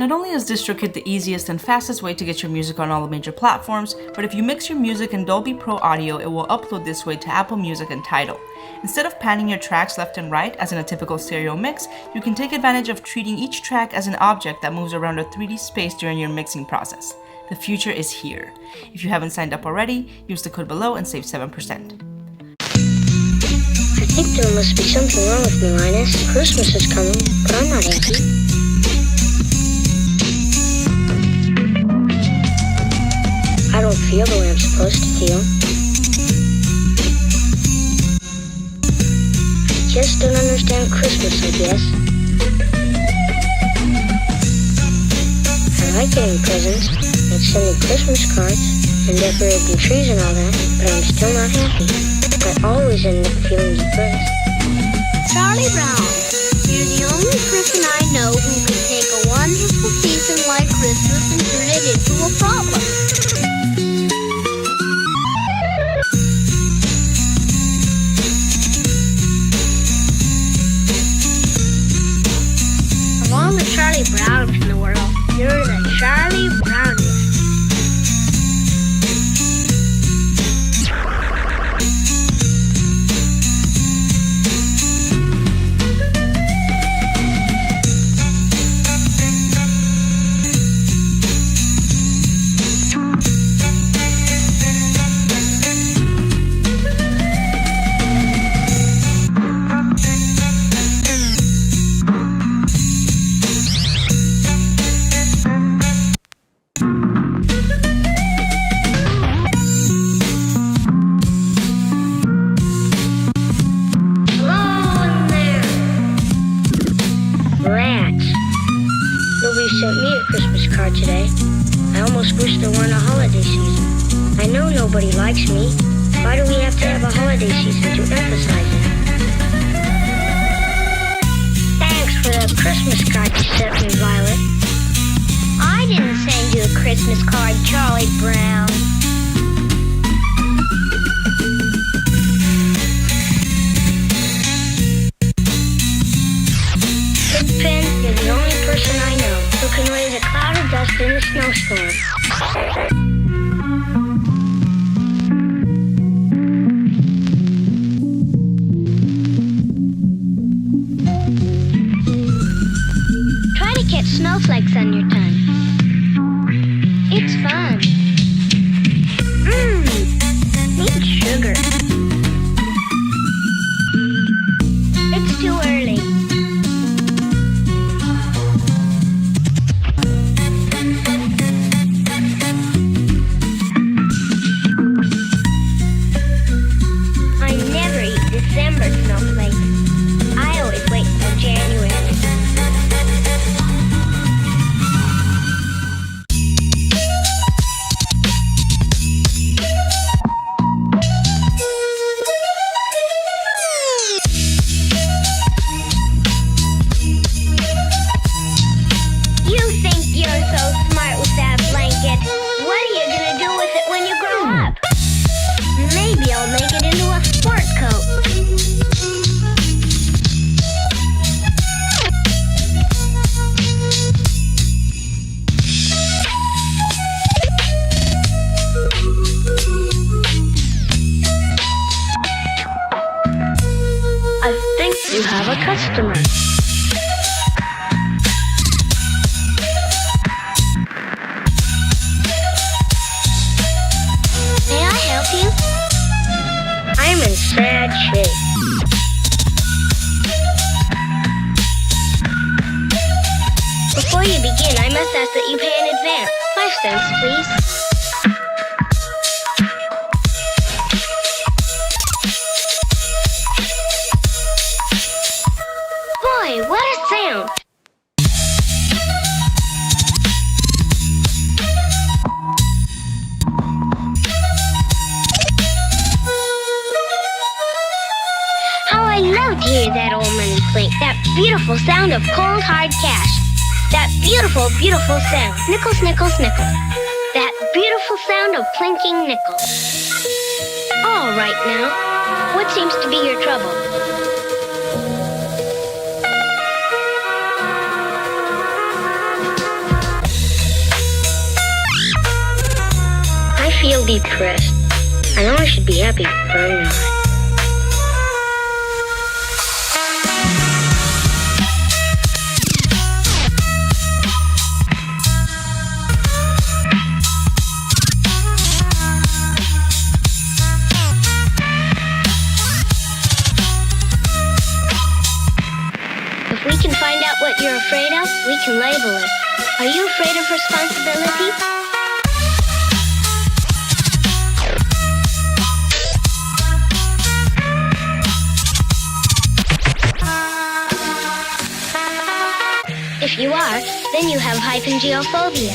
Not only is DistroKid the easiest and fastest way to get your music on all the major platforms, but if you mix your music in Dolby Pro audio, it will upload this way to Apple Music and Tidal. Instead of panning your tracks left and right, as in a typical stereo mix, you can take advantage of treating each track as an object that moves around a 3D space during your mixing process. The future is here. If you haven't signed up already, use the code below and save 7%. I think there must be something wrong with me, Linus. Christmas is coming, but I'm not happy. I don't feel the way I'm supposed to feel. I just don't understand Christmas, I guess. I like getting presents and sending Christmas cards and decorating trees and all that, but I'm still not happy. I always end up feeling depressed. Charlie Brown, you're the only person I know who can take a wonderful season like Christmas and turn it into a problem. Of all the Charlie Browns in the world, you're the Charlie Brownest. Sent me a Christmas card today. I almost wish there weren't a holiday season. I know nobody likes me. Why do we have to have a holiday season to emphasize it? Thanks for the Christmas card you sent me, Violet. I didn't send you a Christmas card, Charlie Brown. Pigpen, you're the only person I know who can raise a cloud of dust in a snowstorm. Try to catch snowflakes on your tongue. It's fun. Need sugar. It's too early. You have a customer. May I help you? I'm in sad shape. Before you begin, I must ask that you pay in advance. 5 cents, please. What a sound! How I love to hear that old money clink, that beautiful sound of cold hard cash. That beautiful, beautiful sound. Nickels, nickels, nickels. That beautiful sound of clinking nickels. All right now, what seems to be your trouble? I'm depressed. I know I should be happy, but I'm not. If we can find out what you're afraid of, we can label it. Are you afraid of responsibility? If you are, then you have hypengiophobia.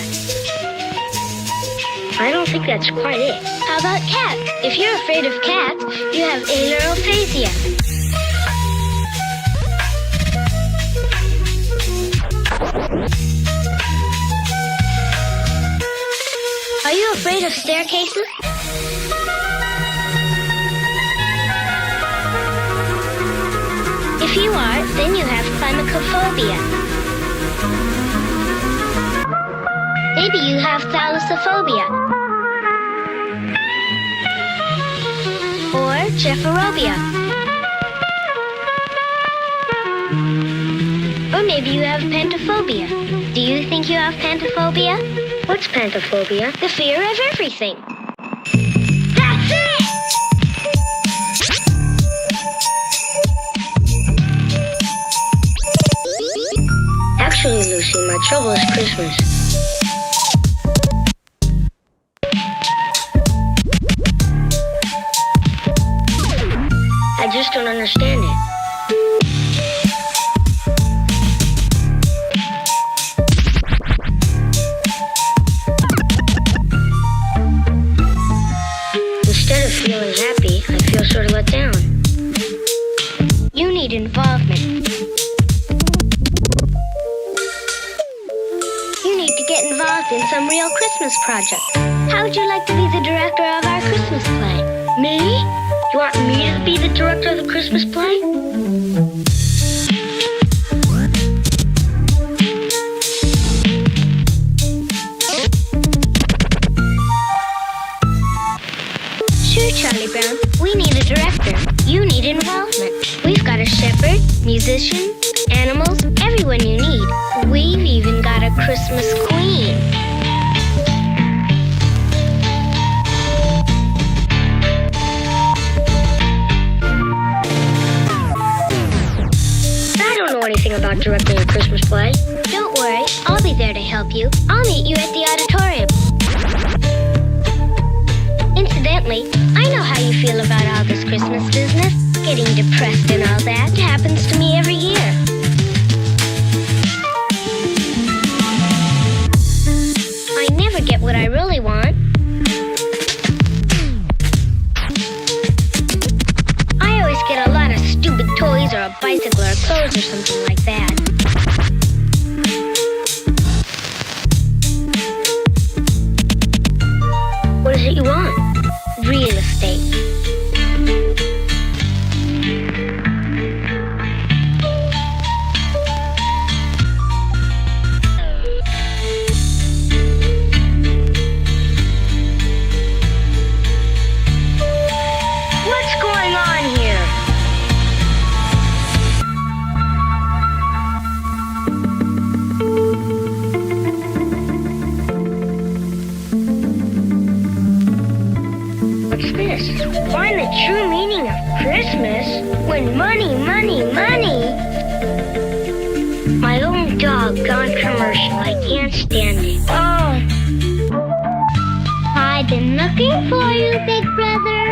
I don't think that's quite it. How about cats? If you're afraid of cats, you have ailurophasia. Are you afraid of staircases? If you are, then you have climacophobia. Maybe you have thalassophobia. Or gephobia. Or maybe you have pantophobia. Do you think you have pantophobia? What's pantophobia? The fear of everything. That's it! Actually, Lucy, my trouble is Christmas. I just don't understand it. Instead of feeling happy, I feel sort of let down. You need involvement. You need to get involved in some real Christmas project. How would you like to be the director of our Christmas play? Me? You want me to be the director of the Christmas play? Sure, Charlie Brown. We need a director. You need involvement. We've got a shepherd, musician, animals, everyone you need. We've even got a Christmas queen. I don't know anything about directing a Christmas play. Don't worry, I'll be there to help you. I'll meet you at the auditorium. Incidentally, I know how you feel about all this Christmas business. Getting depressed and all that. It happens to me every year. I never get what I really want. I always get a lot of stupid toys or a bicycle or clothes or something like that. What is it you want? Real estate. What's going on here? What's this? Find the true meaning of Christmas when money, money, money. My own dog gone commercial. I can't stand it. Oh. I've been looking for you, big brother.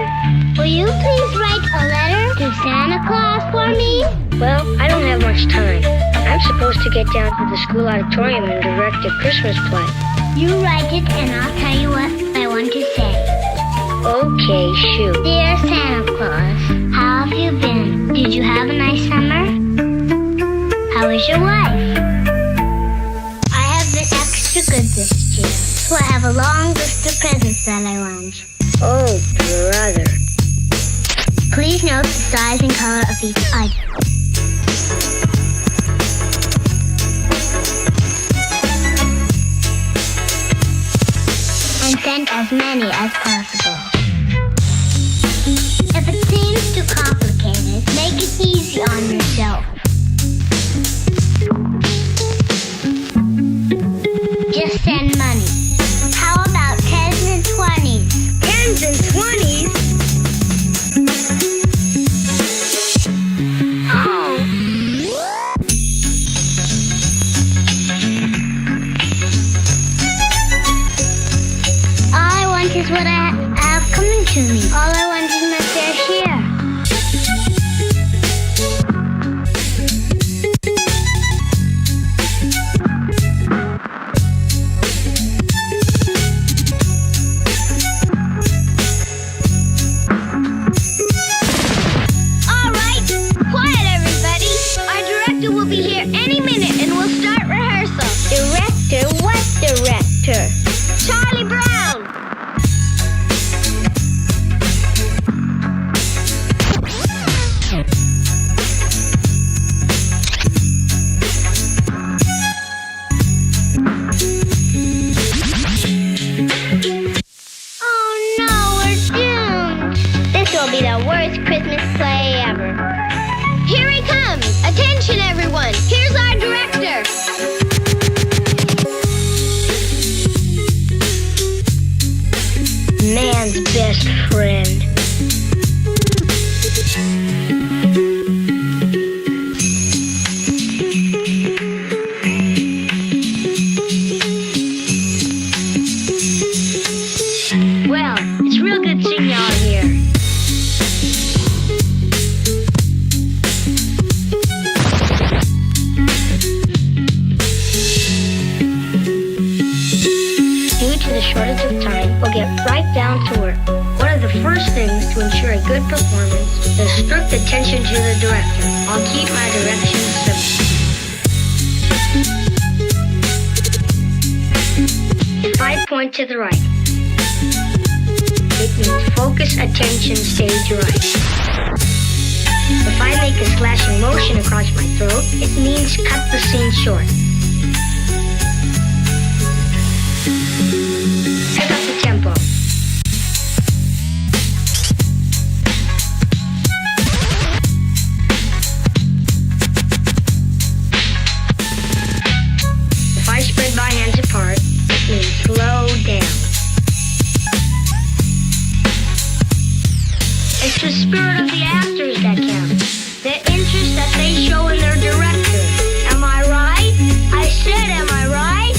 Will you please write a letter to Santa Claus for me? Well, I don't have much time. I'm supposed to get down to the school auditorium and direct a Christmas play. You write it and I'll tell you what I want to say. Okay, shoot. Dear Santa Claus, how have you been? Did you have a nice summer? How is your wife? I have been extra good this year, so I have a long list of presents that I want. Oh, brother. Please note the size and color of each item. And send as many as possible. If it seems too complicated, make it easy on yourself. Just send money. How about 10s and 20s? 10s and 20s? Oh. All I want is what I have coming to me. All I want is my fair share. Charlie Brown! Oh no, we're doomed! This will be the worst Christmas play ever. Here he comes! Attention everyone! Here's our director! Man's best friend. Well, it's real good seeing y'all here. Due to the shortage of time, we'll get right down to work. One of the first things to ensure a good performance is strict attention to the director. I'll keep my directions simple. 5 point to the right. It means focus, attention, stage right. If I make a slashing motion across my throat, it means cut the scene short. Pick up the tempo. If I spread my hands apart, it means slow down. It's the spirit of the actors that counts. The interest that they show in their director. Am I right? I said, am I right?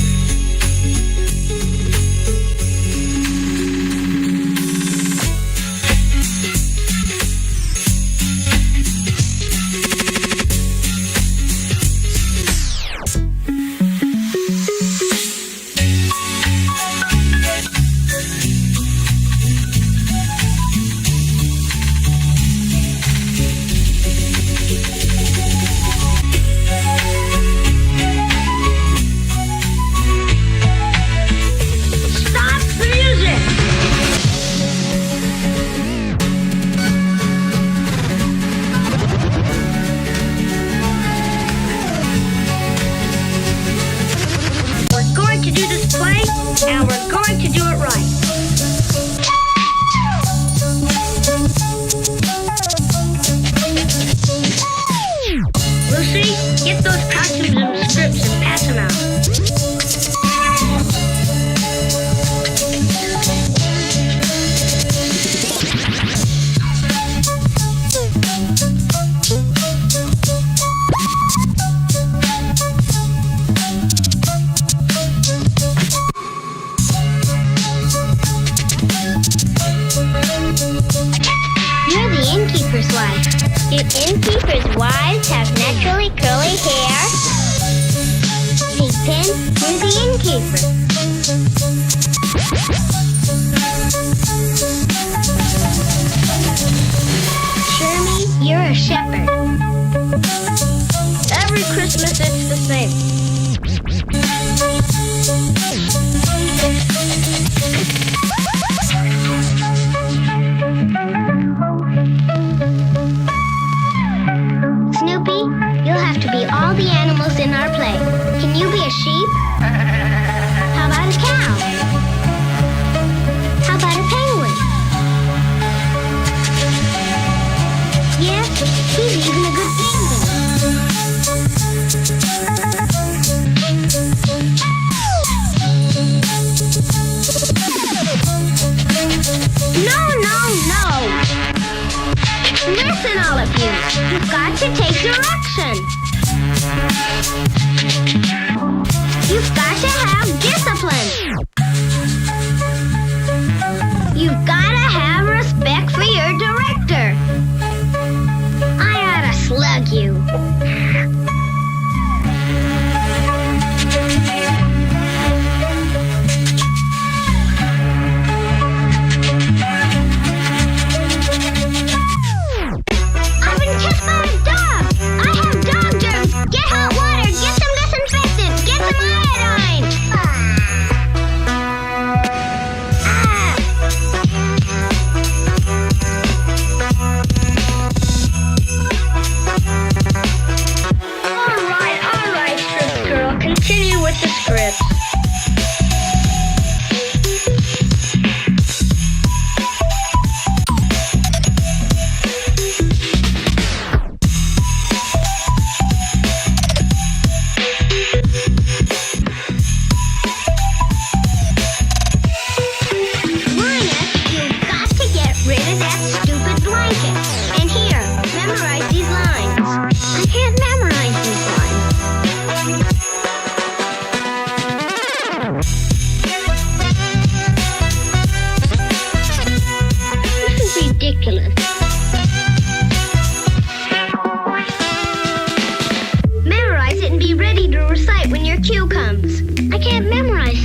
And we're going to do it right. Lucy, get those costumes and scripts and pass them out. Do innkeepers' wives have naturally curly hair? Pigpen, you're the innkeeper. Shermie, you're a shepherd. Every Christmas it's the same. You'll have to be all the animals in our play. Can you be a sheep? How about a cow?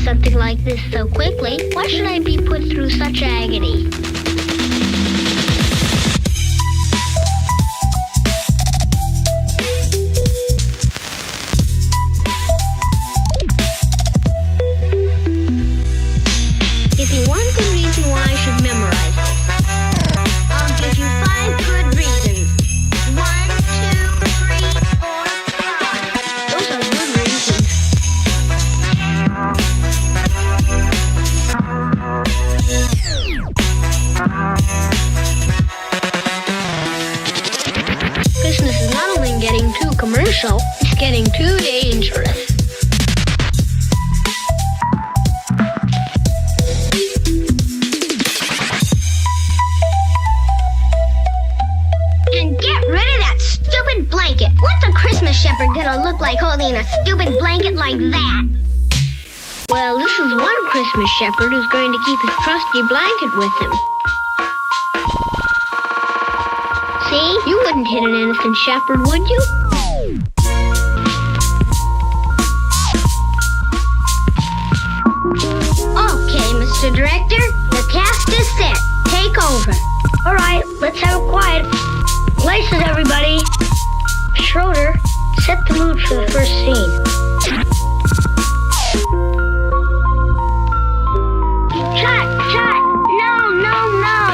something like this so quickly. Why should I be put through such agony? Give me one good reason why I should memorize this. I'll give you 5 good reasons. 1, 2, 3, 4, 5. Those are good reasons. Christmas is not only getting too commercial, it's getting too dangerous. And get rid of that stupid blanket. What's a Christmas shepherd gonna look like holding a stupid blanket like that? Well, this is one Christmas shepherd who's going to keep his trusty blanket with him. See? You wouldn't hit an innocent shepherd, would you? Okay, Mr. Director, the cast is set. Take over. All right, let's have it quiet. Places, everybody. Schroeder, set the mood for the first scene. Cut! No!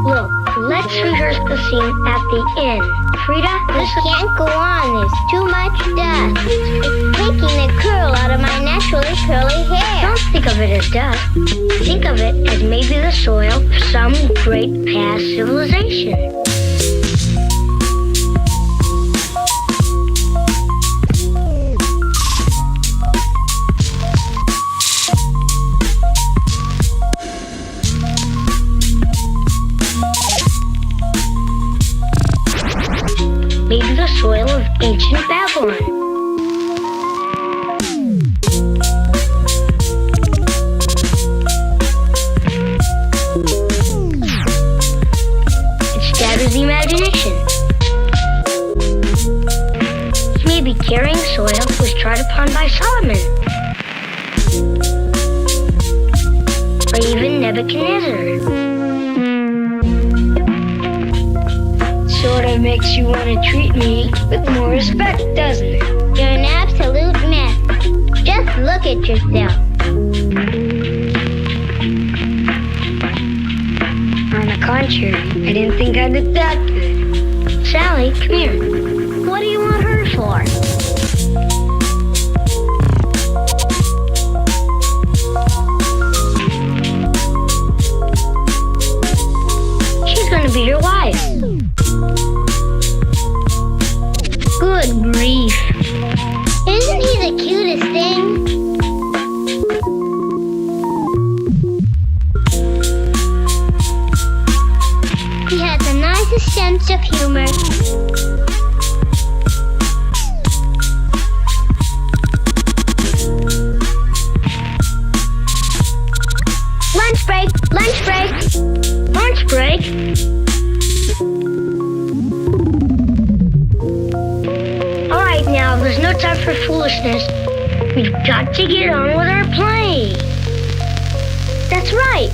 Look, let's rehearse the scene at the inn. Frida, this can't go on. There's too much dust. It's taking the curl out of my naturally curly hair. Don't think of it as dust. Think of it as maybe the soil of some great past civilization. Maybe the soil of ancient Babylon. It staggers the imagination. Maybe carrying soil was trod upon by Solomon. Or even Nebuchadnezzar. Sorta makes you want to treat me with more respect, doesn't it? You're an absolute mess. Just look at yourself. On the contrary, I didn't think I did that good. Sally, come here. What do you want her for? She's gonna be your wife. Good grief. Isn't he the cutest thing? He has the nicest sense of humor. Lunch break! Lunch break! Lunch break? Now, there's no time for foolishness. We've got to get on with our play. That's right.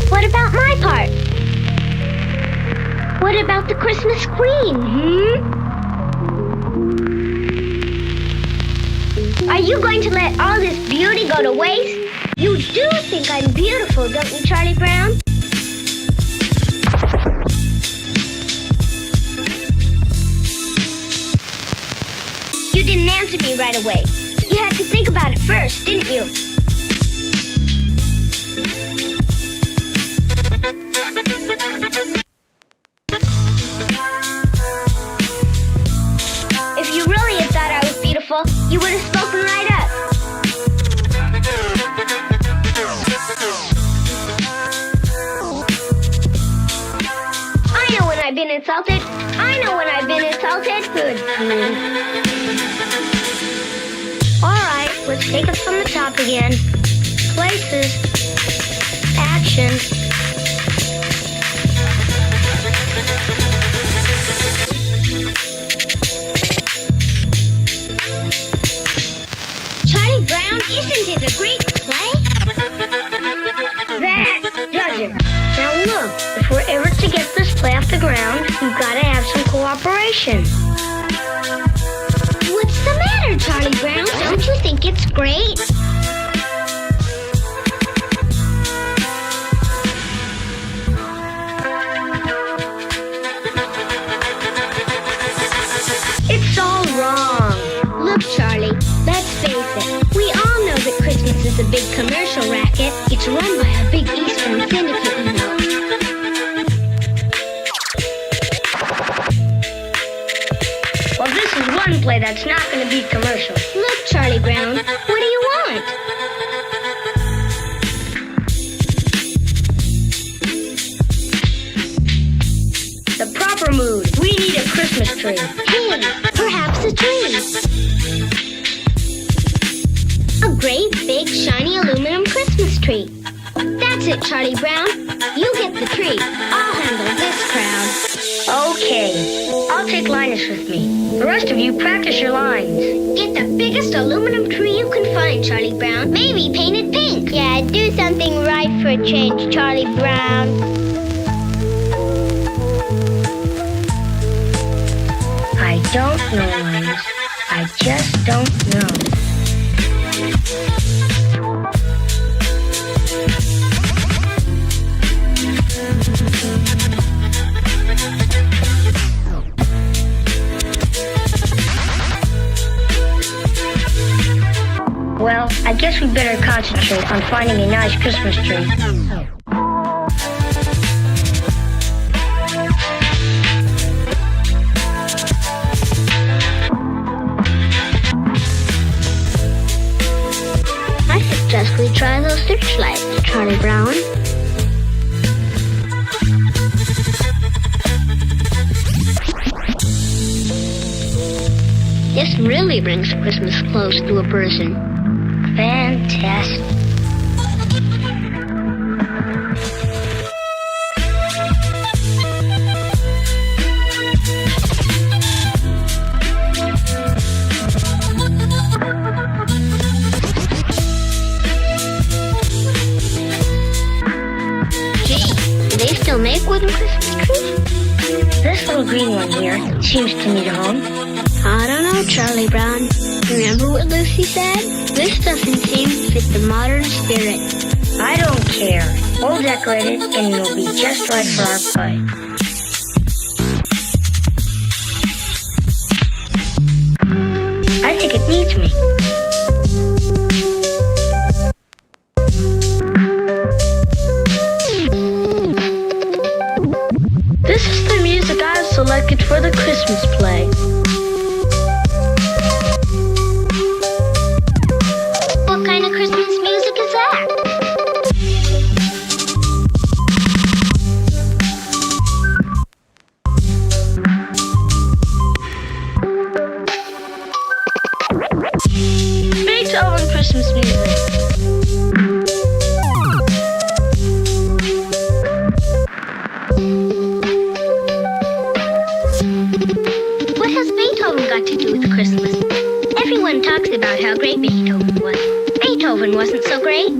What about my part? What about the Christmas Queen, Are you going to let all this beauty go to waste? You do think I'm beautiful, don't you, Charlie Brown? You didn't answer me right away. You had to think about it first, didn't you? If you really had thought I was beautiful, you would have spoken right up. I know when I've been insulted. I know when I've been insulted. Good fool. Let's take it from the top again. Places. Action. Charlie Brown, is decoration. What's the matter, Charlie Brown? Don't you think it's great? It's all wrong. Look, Charlie, let's face it. We all know that Christmas is a big commercial racket. It's run by a big Eastern syndicate, you know. Well, this is one play that's not going to be commercial. Look, Charlie Brown, what do you want? The proper mood. We need a Christmas tree. Hey, perhaps a tree. A great, big, shiny aluminum Christmas tree. That's it, Charlie Brown. You get the tree. I'll handle this crowd. Okay. I'll take Linus with me. The rest of you practice your lines. Get the biggest aluminum tree you can find, Charlie Brown. Maybe paint it pink. Yeah, do something right for a change, Charlie Brown. I don't know, Linus. I just don't know. Well, I guess we better concentrate on finding a nice Christmas tree. I suggest we try those searchlights, Charlie Brown. This really brings Christmas close to a person. Fantastic. Gee, do they still make wooden Christmas trees? This little green one here seems to need a home. I don't know, Charlie Brown. Remember what Lucy said? This doesn't seem to fit the modern spirit. I don't care. We'll decorate it and it'll be just right for our play. I think it needs me. This is the music I've selected for the Christmas play. What kind of Christmas music is that? Beethoven Christmas music. What has Beethoven got to do with Christmas? Everyone talks about how great Beethoven was. Beethoven wasn't so great.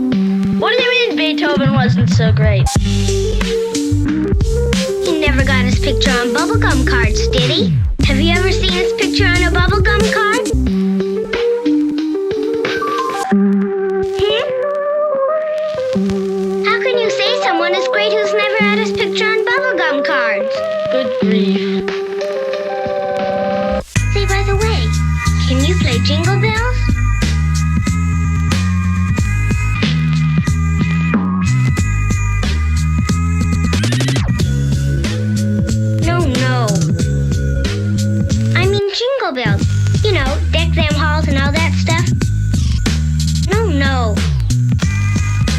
What do you mean Beethoven wasn't so great? He never got his picture on bubblegum cards, did he? Have you ever seen his picture on a bubblegum card? How can you say someone is great who's never had his picture on bubblegum cards? Good grief. Say, by the way, can you play Jingle Bells? No. I mean Jingle Bells. You know, deck them halls and all that stuff. No.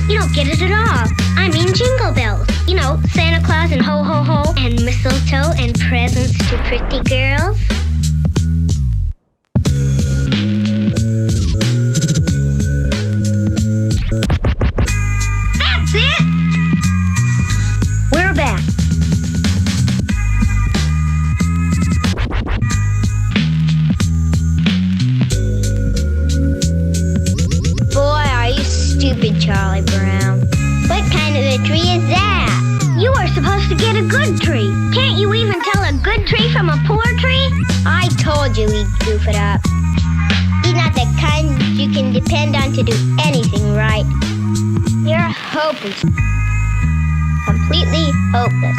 You don't get it at all. I mean Jingle Bells. You know, Santa Claus and ho ho ho and mistletoe and presents to pretty girls. That's it! We're back. Boy, are you stupid, Charlie Brown. What kind of a tree is that? You are supposed to get a good tree. Can't you even tell a good tree from a poor tree? I told you he'd goof it up. He's not the kind you can depend on to do anything right. You're hopeless. Completely hopeless.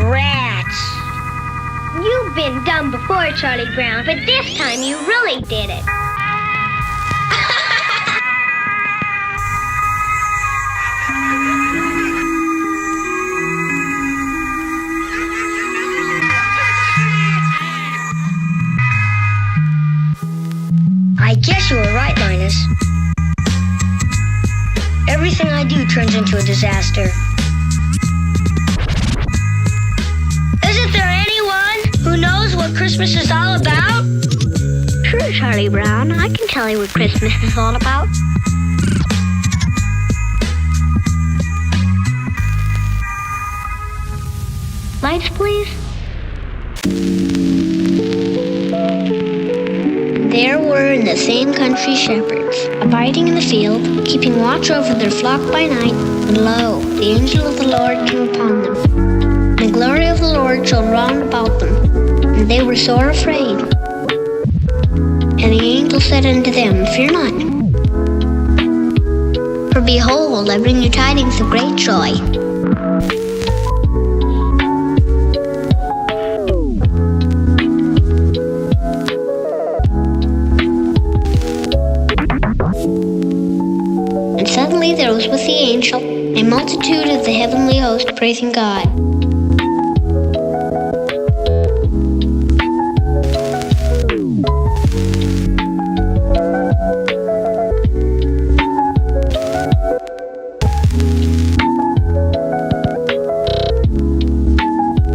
Rats. You've been dumb before, Charlie Brown, but this time you really did it. I guess you were right, Linus. Everything I do turns into a disaster. Isn't there anyone who knows what Christmas is all about? Sure, Charlie Brown. I can tell you what Christmas is all about. Lights, please. There were in the same country shepherds, abiding in the field, keeping watch over their flock by night. And lo, the angel of the Lord came upon them. And the glory of the Lord shone round about them, and they were sore afraid. And the angel said unto them, Fear not, for behold, I bring you tidings of great joy. And suddenly there was with the angel a multitude of the heavenly host praising God.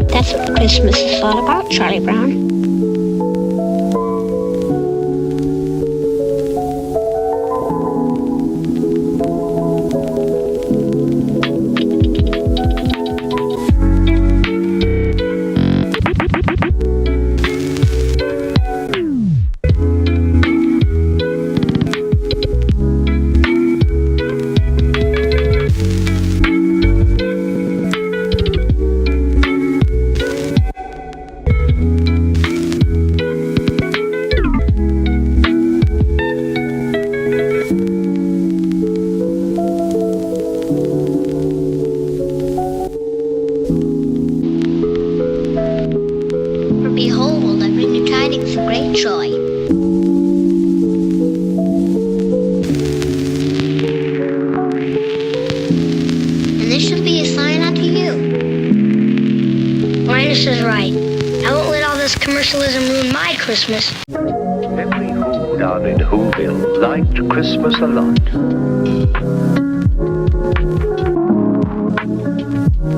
That's what Christmas is all about, Charlie Brown. Behold, I bring you tidings of great joy. And this shall be a sign unto you. Linus is right. I won't let all this commercialism ruin my Christmas. Every Who down in Whoville liked Christmas a lot.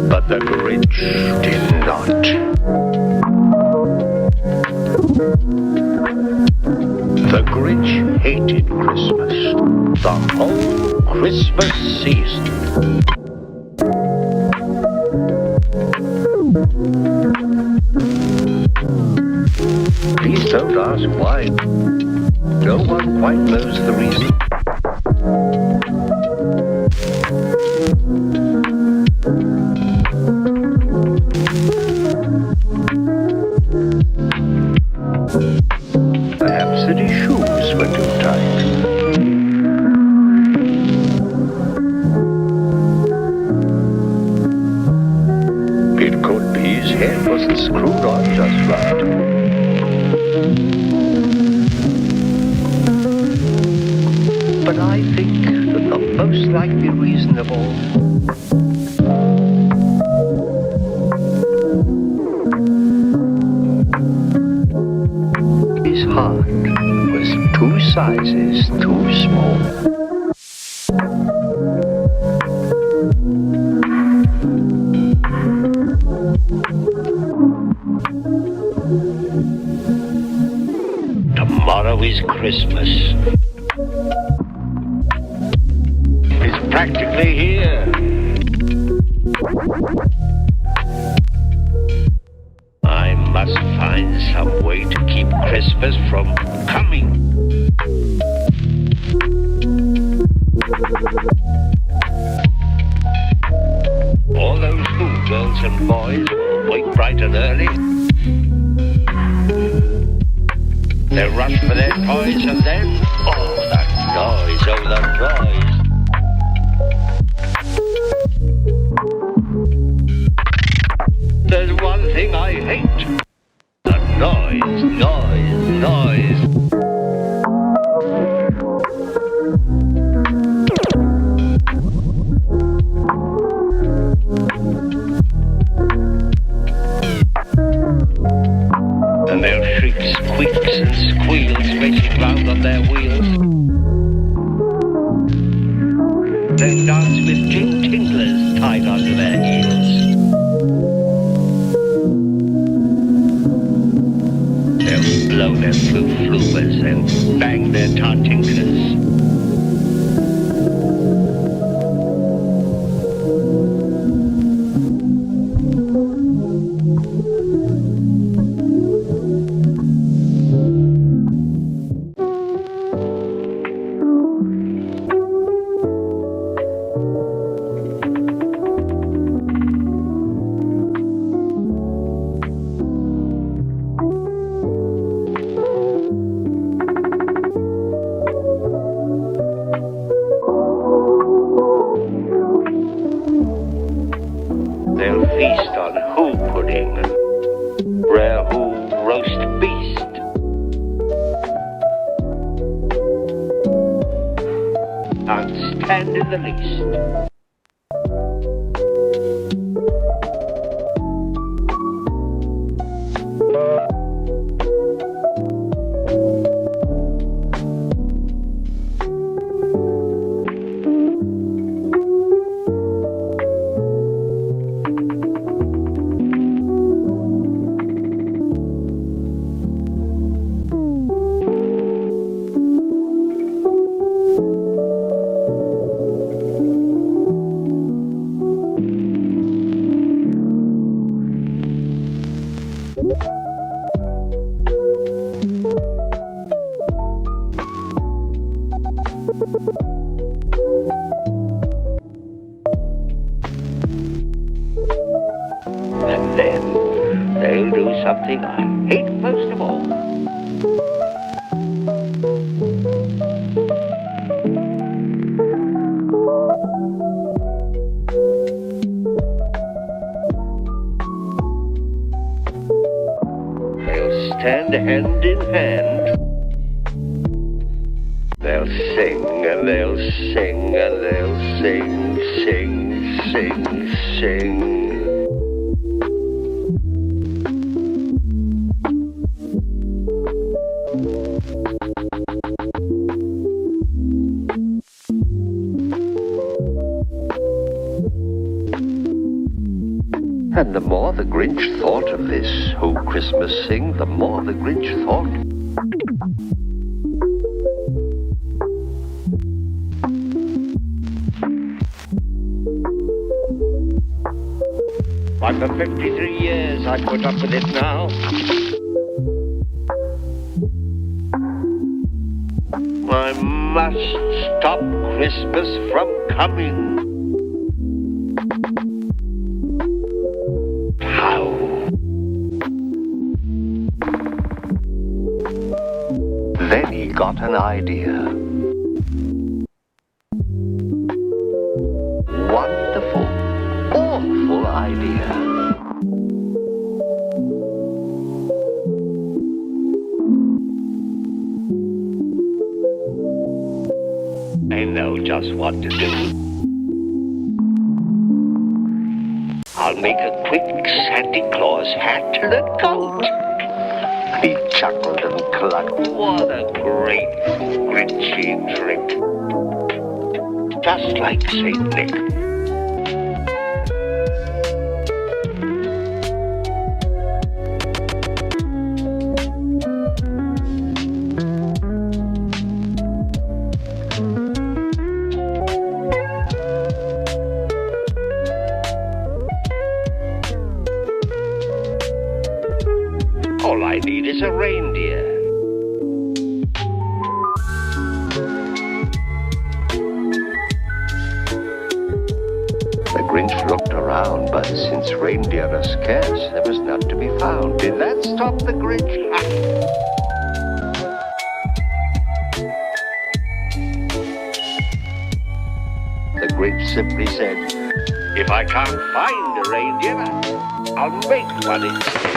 But the Grinch did not. The Grinch hated Christmas the whole Christmas season. Please don't ask why. No one quite knows the reason. Perhaps that his shoes were too tight. It could be his head wasn't screwed on just right. But I think that the most likely reason of all his heart was 2 sizes too small. Tomorrow is Christmas. It's practically here. I must find some way to keep Christmas from coming. rush for their toys and then, oh, that noise, oh, that noise. There's one thing I hate. The noise, noise, noise. And their shrieks, squeaks and squeals racing round on their wheels. They'll dance with jing tinglers tied onto their heels. They'll blow their flue-fluers and bang their tar-tinkers. They'll feast on who pudding and rare who roast beast. Can't stand in the least. And then they'll do something I hate most of all. They'll stand hand in hand. They'll sing and they'll sing and they'll sing, sing, sing, sing. And the more the Grinch thought of this Who Christmas Sing, the more the Grinch thought. Why, for 53 years I put up with it now. I must stop Christmas from coming. How? Then he got an idea. Wonderful, awful idea. I know just what to do. I'll make a quick Santa Claus hat and a coat. He chuckled and clucked. What a great Grinchy trick. Just like St. Nick. All I need is a reindeer. The Grinch looked around, but since reindeer are scarce, there was none to be found. Did that stop the Grinch? Grinch simply said, "If I can't find a reindeer, I'll make one instead."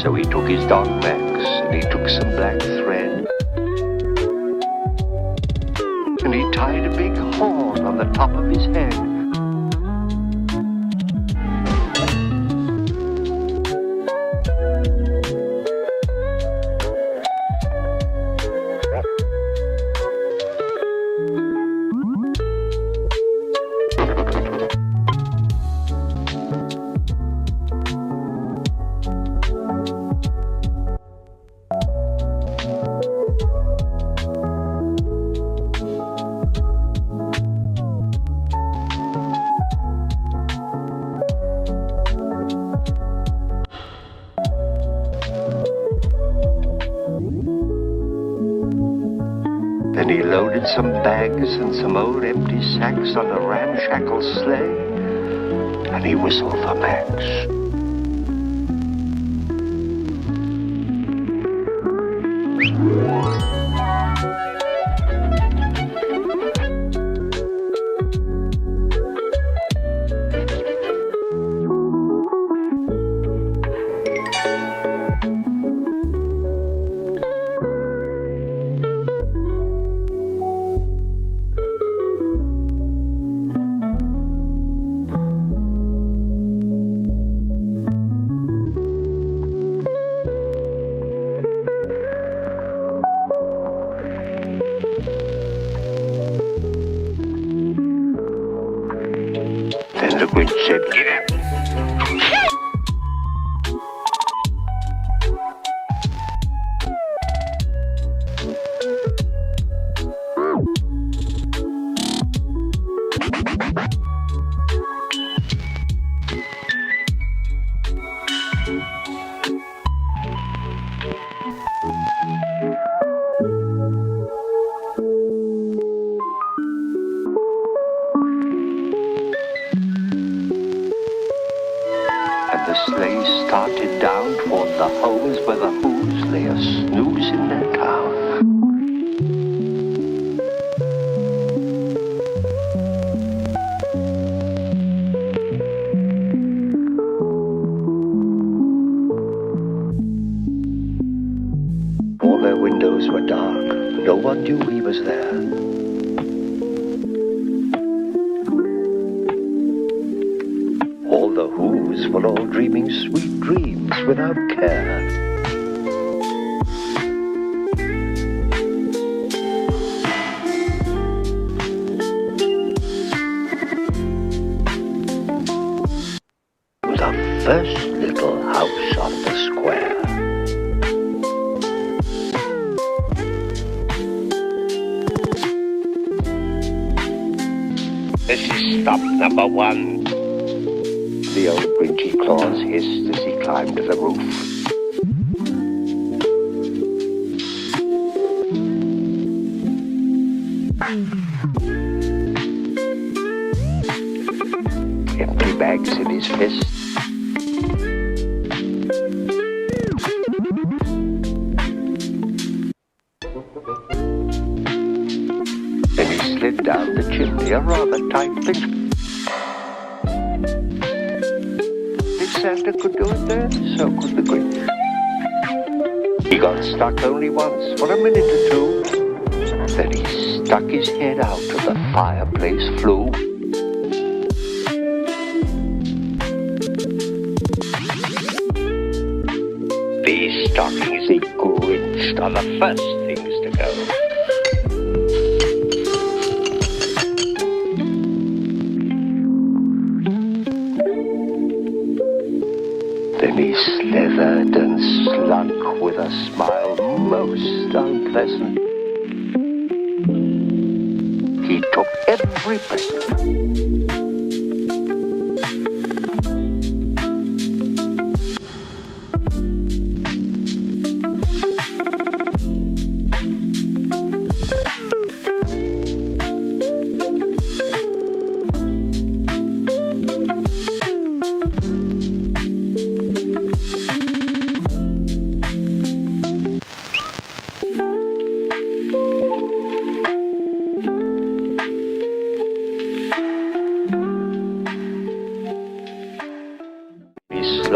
So he took his dog Max, and he took some black thread, and he tied a big horn on the top of his head. Then he loaded some bags and some old empty sacks on a ramshackle sleigh, and he whistled for Max. Then the Grinch said, "Get up!" And the sleigh started down toward the homes where the Who's lay a snooze in their town. All their windows were dark. No one knew he was there. All the Who's were all dreaming sweet dreams without care. The first little house on the square. This is stop number 1. The old Grinchy Claus hissed as he climbed to the roof. Empty bags in his fist. Then he slid down the chimney, a rather tight pinch. If Santa could do it there, so could the Grinch. He got stuck only once, for a minute or two. Then he stuck his head out of the fireplace flue. These stockings he grinched are the first things to go. Then he slithered and slunk with a smile most unpleasant. He took every present.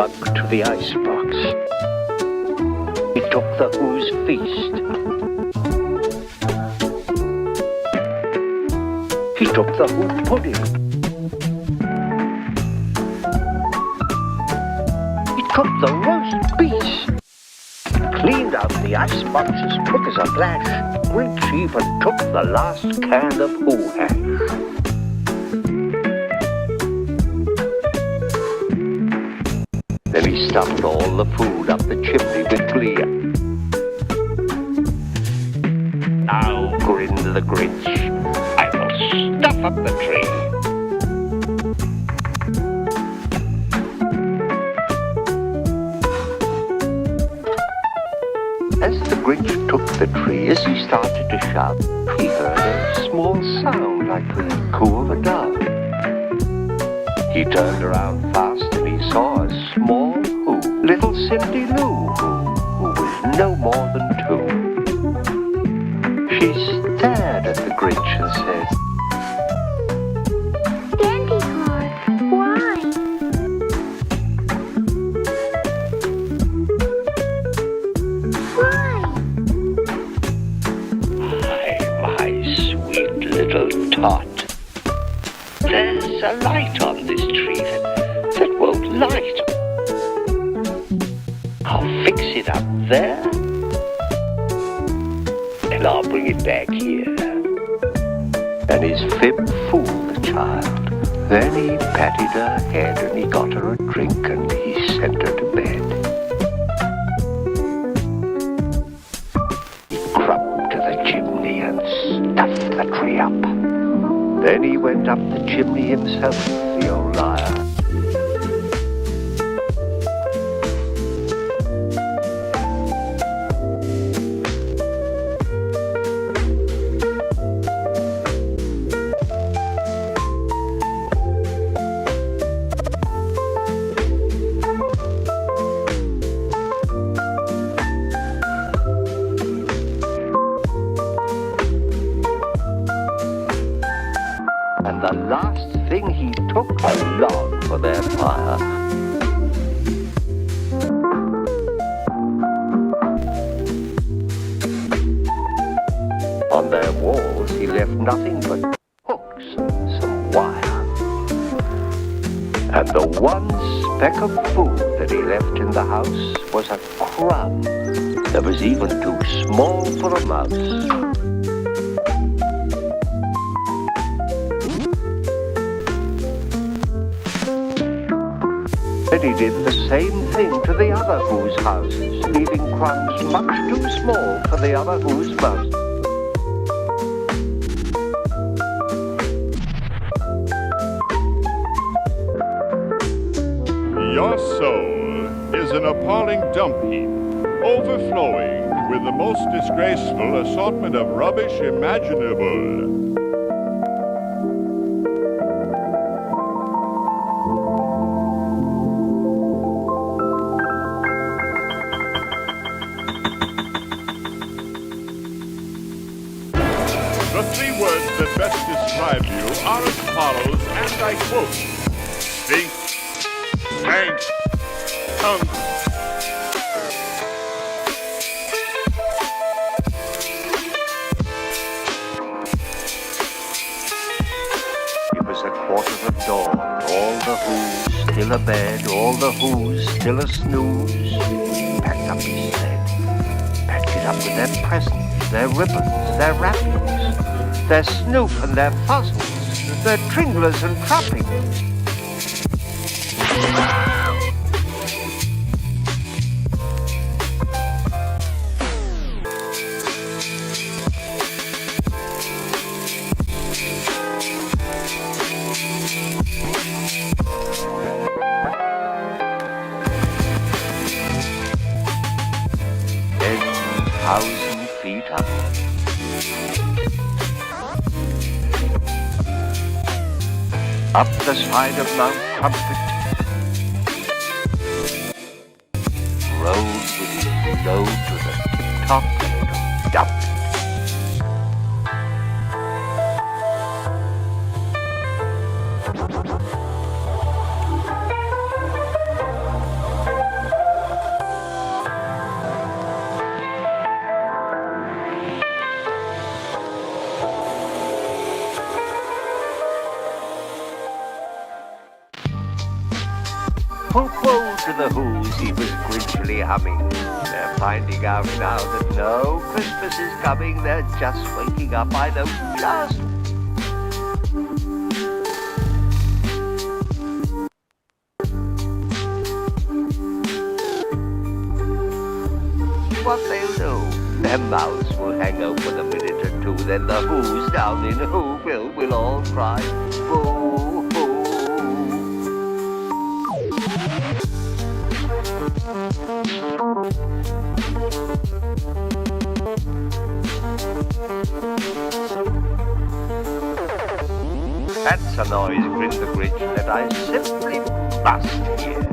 slunk to the icebox. He took the Who's feast. He took the Who pudding. He cooked the roast beast. Cleaned out the icebox as quick as a flash. Grinch even took the last can of Who hash. Then he stuffed all the food up the chimney with glee. Now, grinned the Grinch, I will stuff up the tree. As the Grinch took the tree, as he started to shout, he heard a small sound like the coo of a dove. He turned around fast and he saw a small Who, little Cindy Lou, who was no more than 2. She stared at the Grinch and said, Dandy car, why? Why? my sweet little tot. There's a light on this tree that won't light. I'll fix it up there, and I'll bring it back here. And his fib fooled the child. Then he patted her head and he got her a drink and he sent her to bed. He crept to the chimney and stuffed the tree up. Then he went up the chimney himself, the old liar. And the last thing he took, a log for their fire. On their walls he left nothing but hooks and some wire. And the one speck of food that he left in the house was a crumb that was even too small for a mouse. Then he did the same thing to the other Who's houses, leaving crumbs much too small for the other Who's mouse. Your soul is an appalling dump heap, overflowing with the most disgraceful assortment of rubbish imaginable. The 3 words that best describe you are as follows, and I quote: stink, stank, stunk. It was a quarter of dawn, all the Who's still abed, all the Who's still a snooze. He packed up his sled, packed it up with their presents, their ribbons, their wrappings, their snoop and their fuzzles, their tringlers and trappings. Thousand feet up. Up the side of Mount Trumpet, rode with his load to the tip-top and dumped. Pooh-pooh to the Who's, he was grinchily humming. They're finding out now that no Christmas is coming. They're just waking up, I know, just what they'll do. Their mouths will hang open a minute or two, then the Who's down in Whoville will all cry, boo, hoo. That's a noise, grinned the Grinch, that I simply must hear.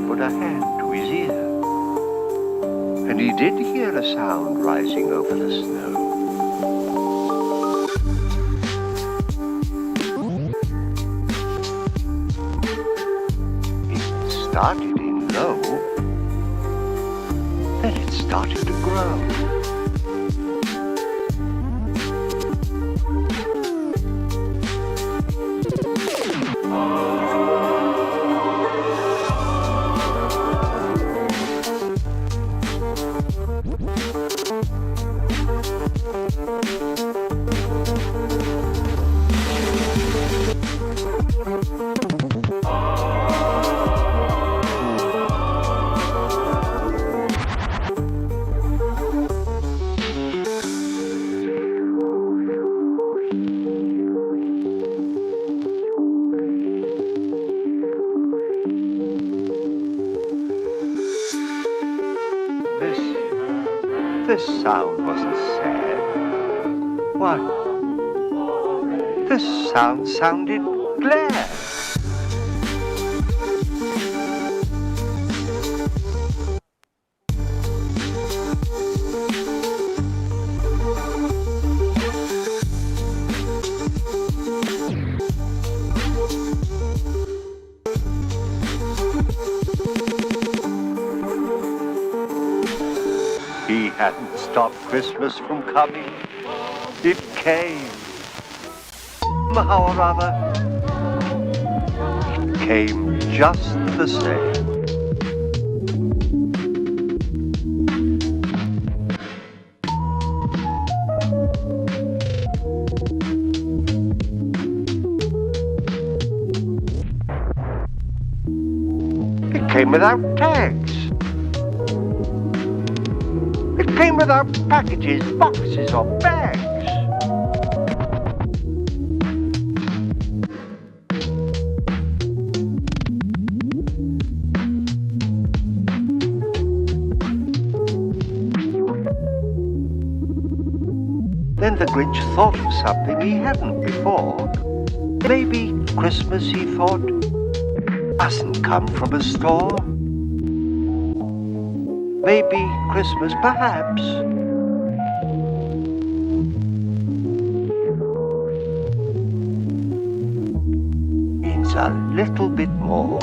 Put a hand to his ear, and he did hear a sound rising over the snow. It started in low, then it started to grow. This sound wasn't sad. Why, this sound sounded glad. He hadn't stopped Christmas from coming. It came. How or other, it came just the same. It came without tags. It came without packages, boxes, or bags. Then the Grinch thought of something he hadn't before. Maybe Christmas, he thought, doesn't come from a store. Maybe Christmas, perhaps, means a little bit more.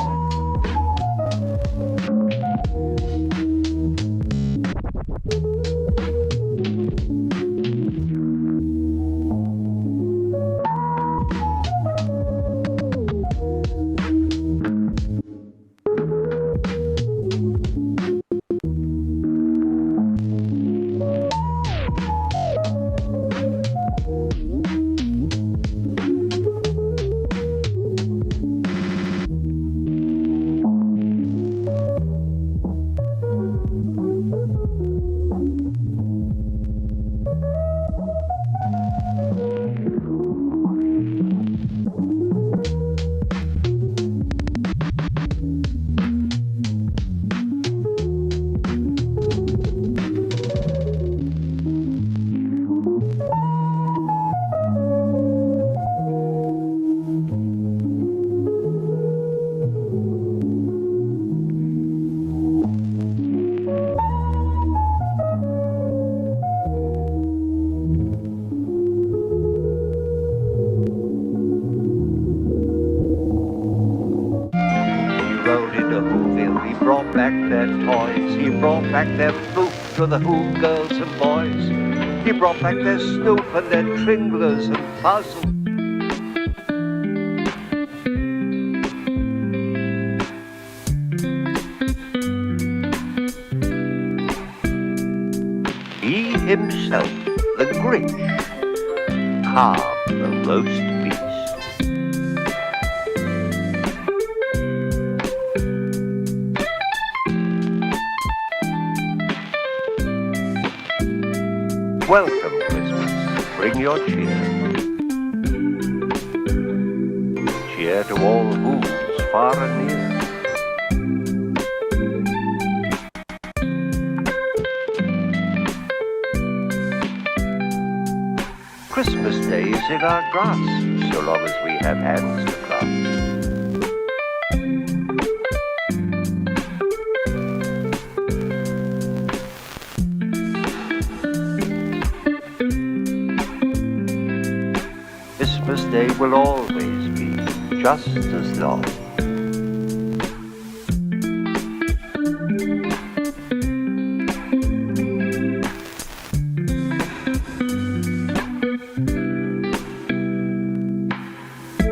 He brought back their toys, he brought back their food to the Who girls and boys. He brought back their Snoop and their Tringlers and Puzzle. He himself, the Grinch, carved the roast beast. Welcome, Christmas. Bring your cheer. Cheer to all who's far and near. Christmas Day is in our grasp, so long as we have hands to clasp. Christmas Day will always be just as long.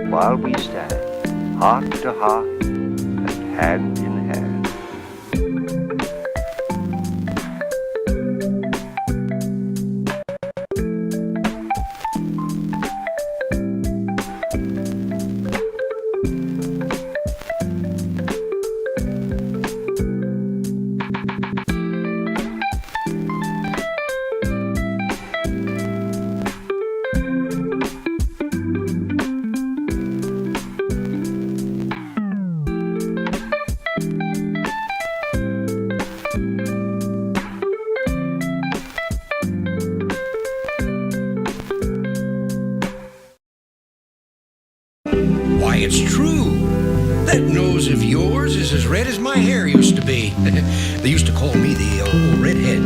While we stand, heart to heart and hand in hand. Why, it's true. That nose of yours is as red as my hair used to be. They used to call me the old redhead.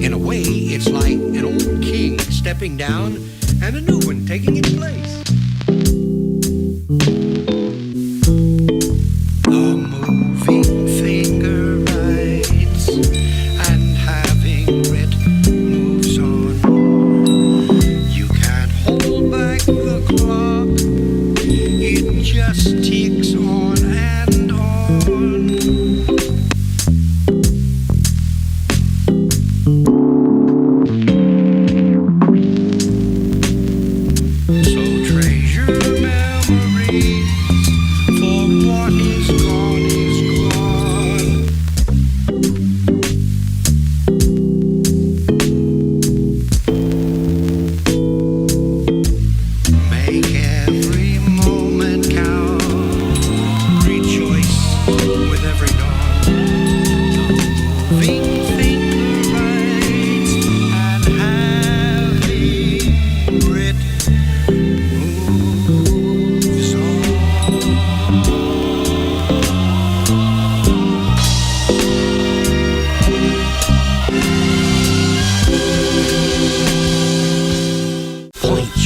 In a way, it's like an old king stepping down and a new one taking its place.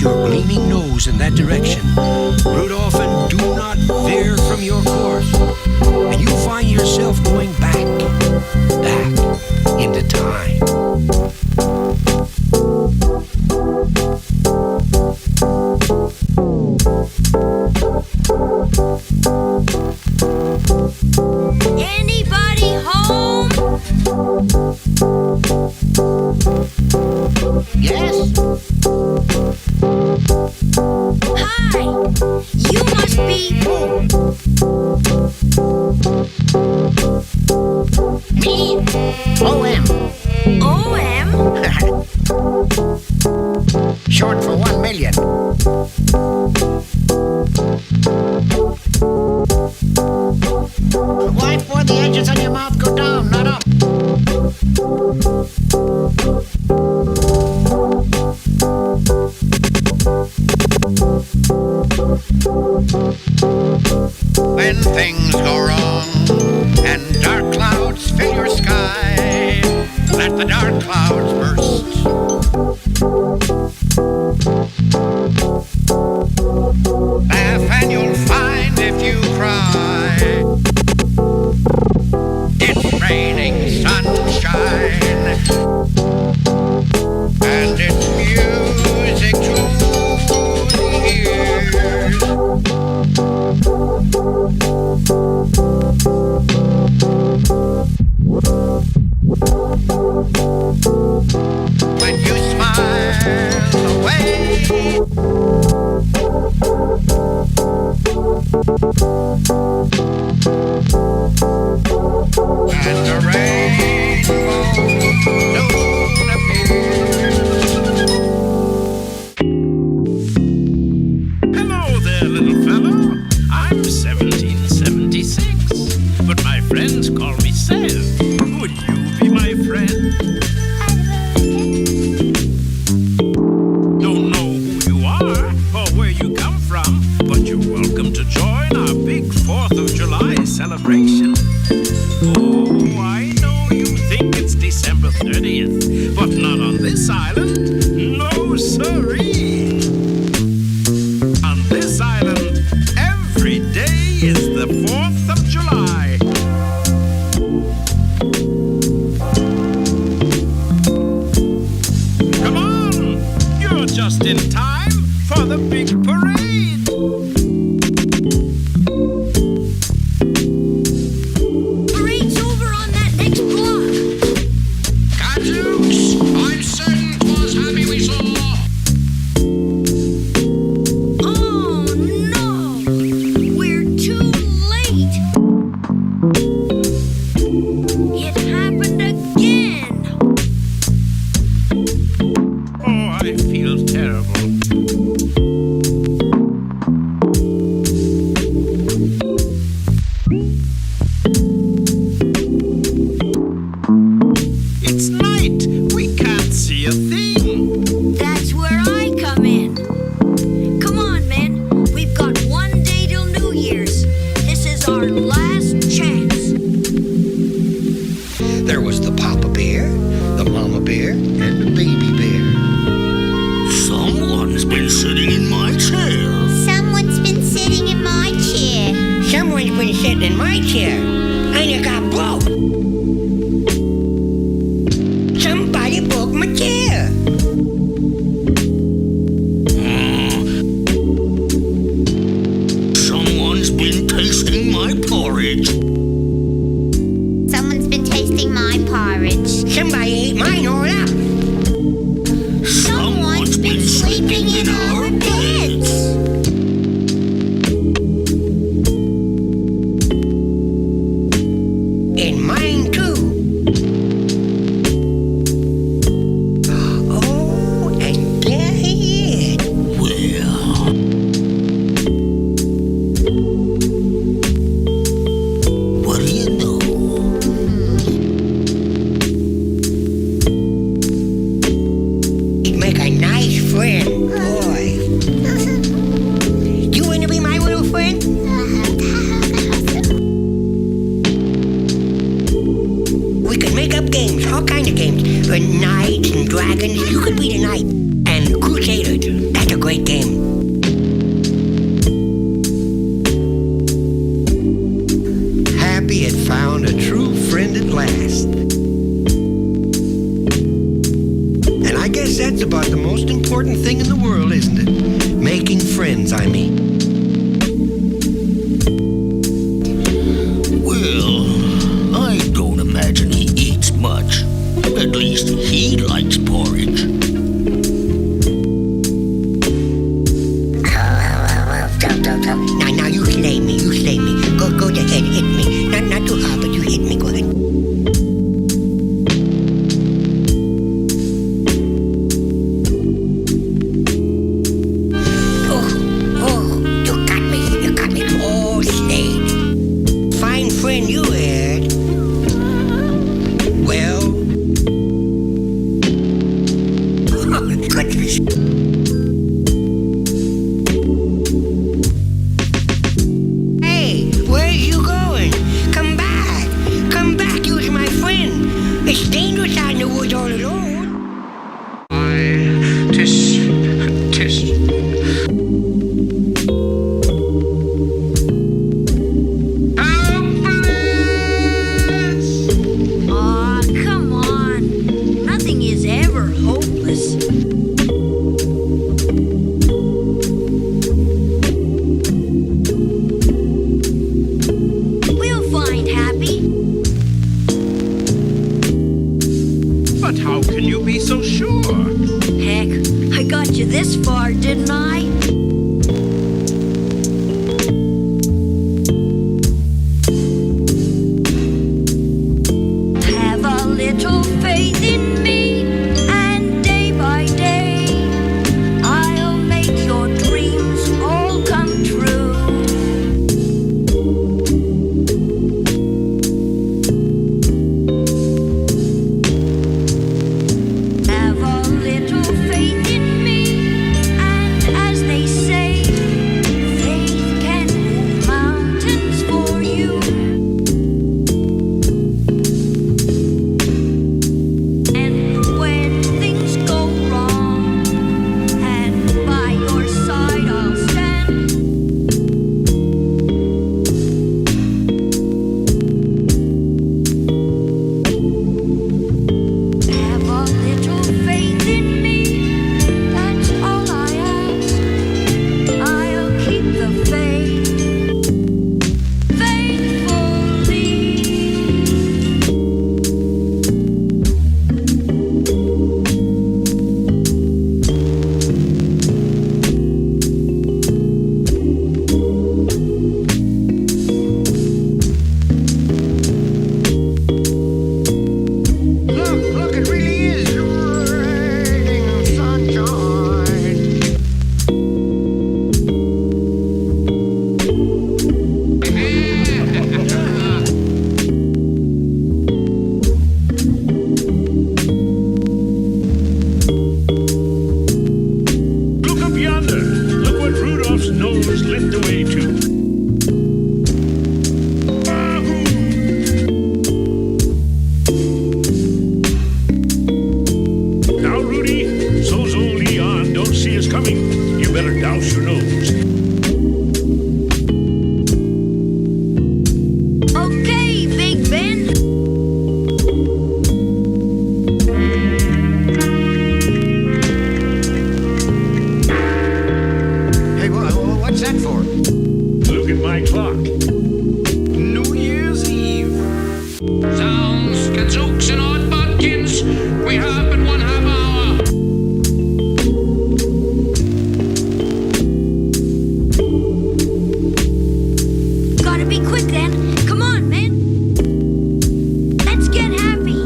Your gleaming nose in that direction, Rudolph, and do not veer from your course, and you find yourself going back into time. Anybody home? Yes? Hi, you must be Me? O.M. OM? Short for 1 million. Why for the edges on your mouth go down, not up? When things go wrong and dark clouds fill your sky, let the dark clouds burst. there, little fellow. I'm 1776, but my friends call me Sam. Would you be my friend? Don't know who you are or where you come from, but you're welcome to join our big 4th of July celebration. Oh, I know you think it's December 30th, but not on this island. No, sirree. On this island, every day is the 4th of July. Come on, you're just in time for the big parade. Parade's over on that next block. Gadzooks, I'm certain 'twas happy we saw. Oh no! We're too late! It happened again! Oh, I feel terrible. It's night. We can't see a thing. That's where I come in. Come on, men. We've got one day till New Year's. This is our last chance. There was the Papa Bear, the Mama Bear, and the Baby Bear. Someone's been sitting in my chair. Someone's been sitting in my chair. Someone's been sitting in my chair, and it got broke. Somebody broke my chair. Someone's been tasting my porridge. Someone's been tasting my porridge. Somebody ate mine all up. Someone's been sleeping in our beds. In mine too. Oh, and there he is. What do you know? He'd make a nice friend, boy. You want to be my little friend? We could make up games, all kind of games. Knights and dragons, you could be the knight. And crusaders, that's a great game. Happy had found a true friend at last. And I guess that's about the most important thing in the world, isn't it? Making friends, I mean. Well, I don't imagine he eats much. At least he likes porridge. Now you slay me, you slay me. Go ahead, hit me. Not too hard, but you hit me, go ahead. Oh, you got me all slayed. Fine friend you had. Well, goodness. Hey, where you going? nose lift away too. Now, Rudy, so's old Leon don't see us coming. You better douse your nose. Okay, Big Ben. Hey, what's that for? Look at my clock. New Year's Eve. Sounds, gadzooks, and odd butkins. We have but 1/2 hour. Gotta be quick then. Come on, man. Let's get happy.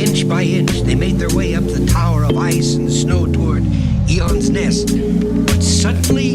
Inch by inch, they made their way up the tower of ice and snow toward Eon's nest. But suddenly...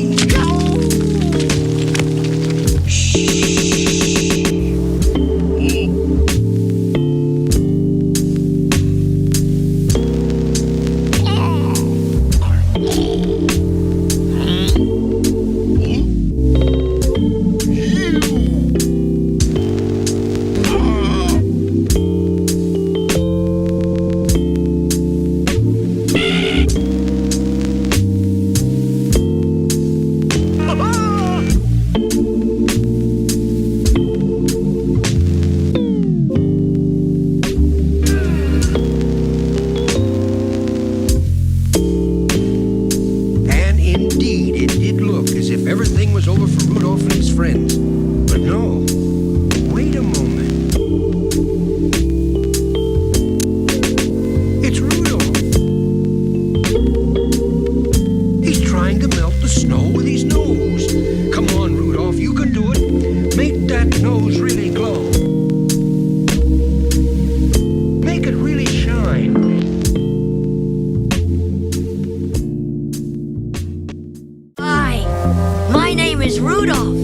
And indeed, it did look as if everything was over for Rudolph and his friends. But no. Wait a moment. It's Rudolph. He's trying to melt the snow with his nose. Come on, Rudolph, you can do it. Make that nose really glow. Make it really shine. Hi, my name is Rudolph.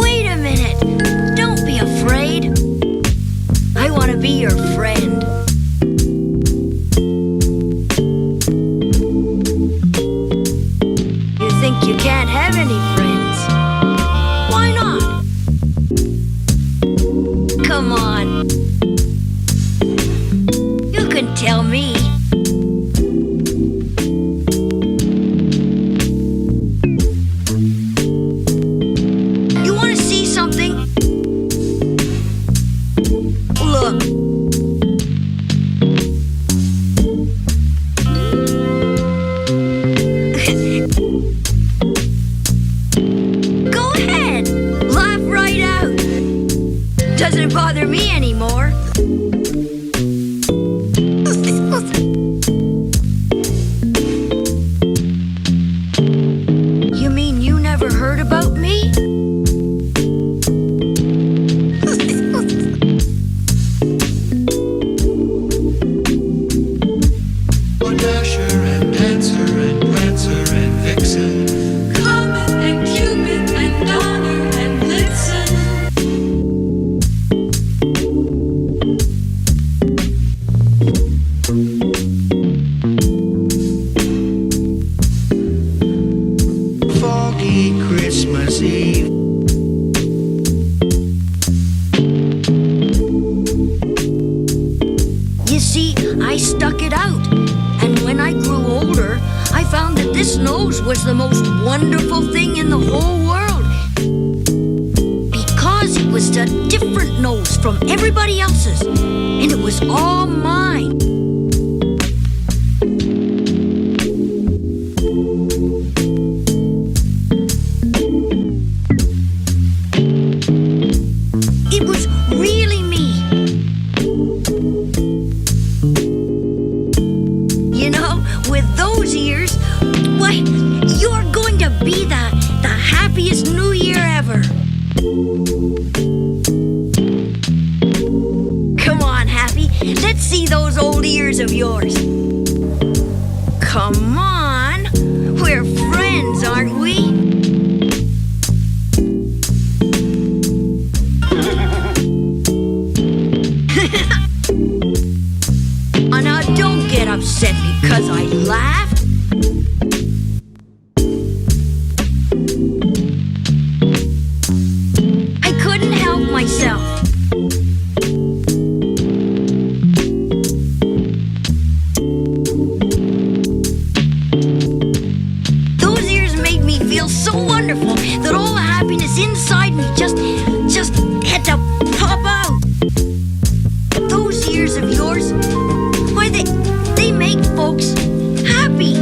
Wait a minute. Don't be afraid. I want to be your friend. You think you can't have any friends? Why not? Come on. You can tell me. You want to see something? Look. Go ahead. Laugh right out. Doesn't bother me anymore. You mean you never heard about me? Dasher and Dancer and Prancer and Vixen. Comet and Cupid and Donner and Blitzen. Foggy Christmas Eve. You see, I stuck it out. And when I grew older, I found that this nose was the most wonderful thing in the whole world. Because it was a different nose from everybody else's. And it was all mine. It was really me. You know, with those ears, why, you're going to be the happiest New Year ever. Come on, Happy, let's see those old ears of yours. Come on, we're friends, aren't we? Oh, now don't get upset. upset because I laughed? I couldn't help myself. Those years made me feel so wonderful that all the happiness inside me just had to pop out. Those years of yours, why they make folks happy.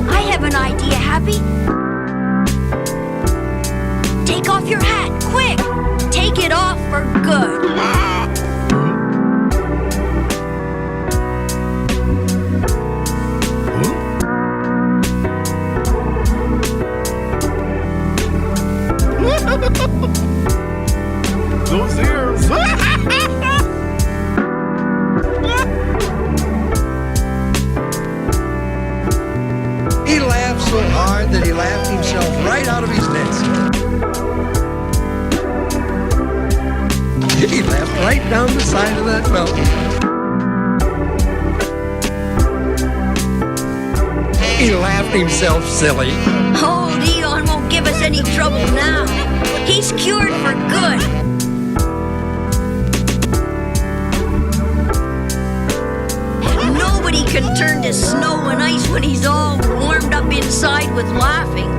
I have an idea, Happy. Take off your hat, quick! Take it off for good. Those ears. He laughed so hard that he laughed himself right out of his nest. He laughed right down the side of that mountain. He laughed himself silly. Oh, Leon won't give us any trouble now. He's cured for good. Nobody can turn to snow and ice when he's all warmed up inside with laughing.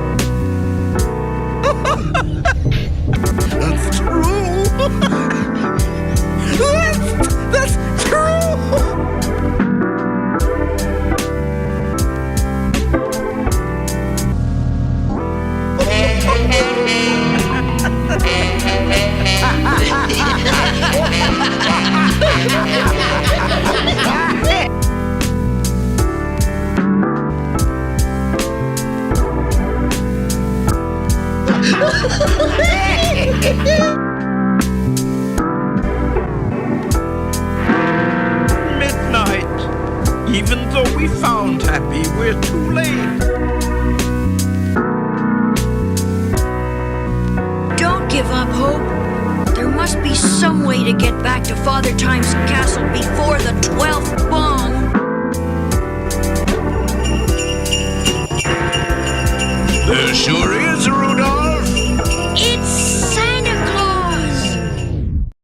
That's true. That's true. Midnight. Even though we found Happy, we're too late. Don't give up hope. There must be some way to get back to Father Time's castle before the 12th bomb. There sure is,